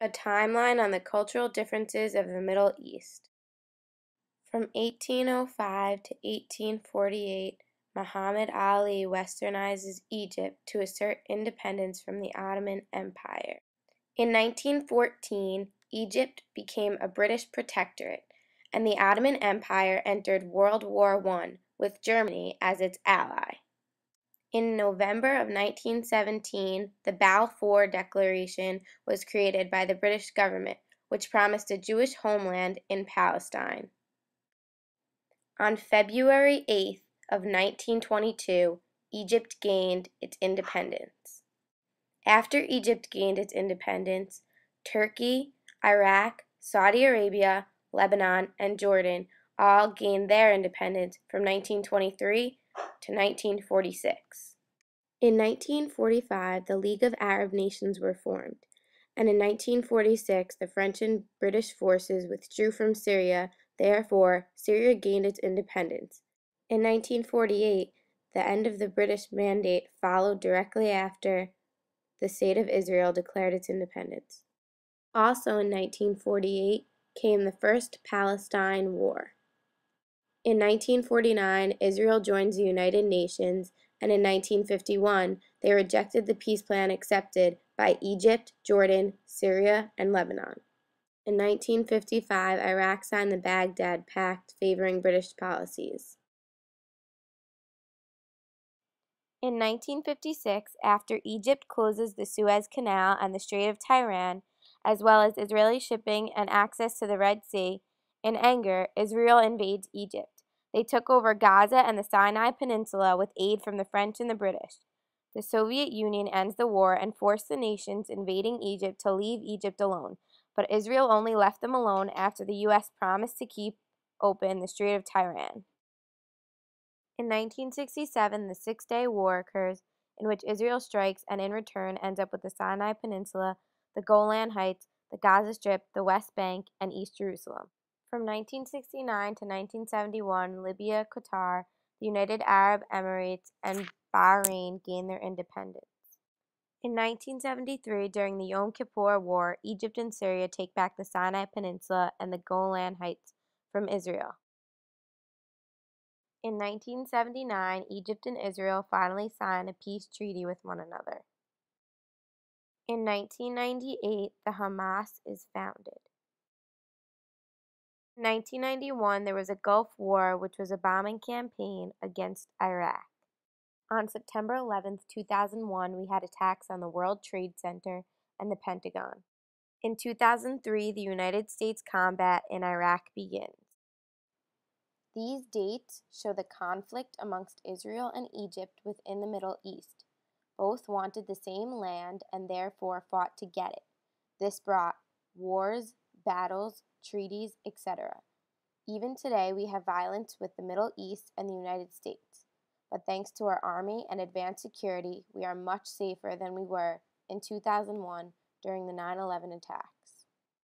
A timeline on the cultural differences of the Middle East. From 1805 to 1848, Muhammad Ali westernizes Egypt to assert independence from the Ottoman Empire. In 1914, Egypt became a British protectorate, and the Ottoman Empire entered World War I with Germany as its ally. In November of 1917, the Balfour Declaration was created by the British government, which promised a Jewish homeland in Palestine. On February 8th of 1922, Egypt gained its independence. After Egypt gained its independence, Turkey, Iraq, Saudi Arabia, Lebanon, and Jordan all gained their independence from 1923 to 1946. In 1945, the League of Arab Nations were formed, and in 1946, the French and British forces withdrew from Syria. Therefore, Syria gained its independence. In 1948, the end of the British Mandate followed directly after the State of Israel declared its independence. Also in 1948 came the First Palestine War. In 1949, Israel joined the United Nations, and in 1951, they rejected the peace plan accepted by Egypt, Jordan, Syria, and Lebanon. In 1955, Iraq signed the Baghdad Pact favoring British policies. In 1956, after Egypt closes the Suez Canal and the Strait of Tiran, as well as Israeli shipping and access to the Red Sea, in anger, Israel invades Egypt. They took over Gaza and the Sinai Peninsula with aid from the French and the British. The Soviet Union ends the war and forced the nations invading Egypt to leave Egypt alone, but Israel only left them alone after the U.S. promised to keep open the Strait of Tiran. In 1967, the Six-Day War occurs, in which Israel strikes and in return ends up with the Sinai Peninsula, the Golan Heights, the Gaza Strip, the West Bank, and East Jerusalem. From 1969 to 1971, Libya, Qatar, the United Arab Emirates, and Bahrain gained their independence. In 1973, during the Yom Kippur War, Egypt and Syria take back the Sinai Peninsula and the Golan Heights from Israel. In 1979, Egypt and Israel finally signed a peace treaty with one another. In 1998, the Hamas is founded. In 1991, there was a Gulf War, which was a bombing campaign against Iraq. On September 11, 2001, we had attacks on the World Trade Center and the Pentagon. In 2003, the United States combat in Iraq begins. These dates show the conflict amongst Israel and Egypt within the Middle East. Both wanted the same land and therefore fought to get it. This brought wars, battles, treaties, etc. Even today, we have violence with the Middle East and the United States. But thanks to our army and advanced security, we are much safer than we were in 2001 during the 9/11 attack.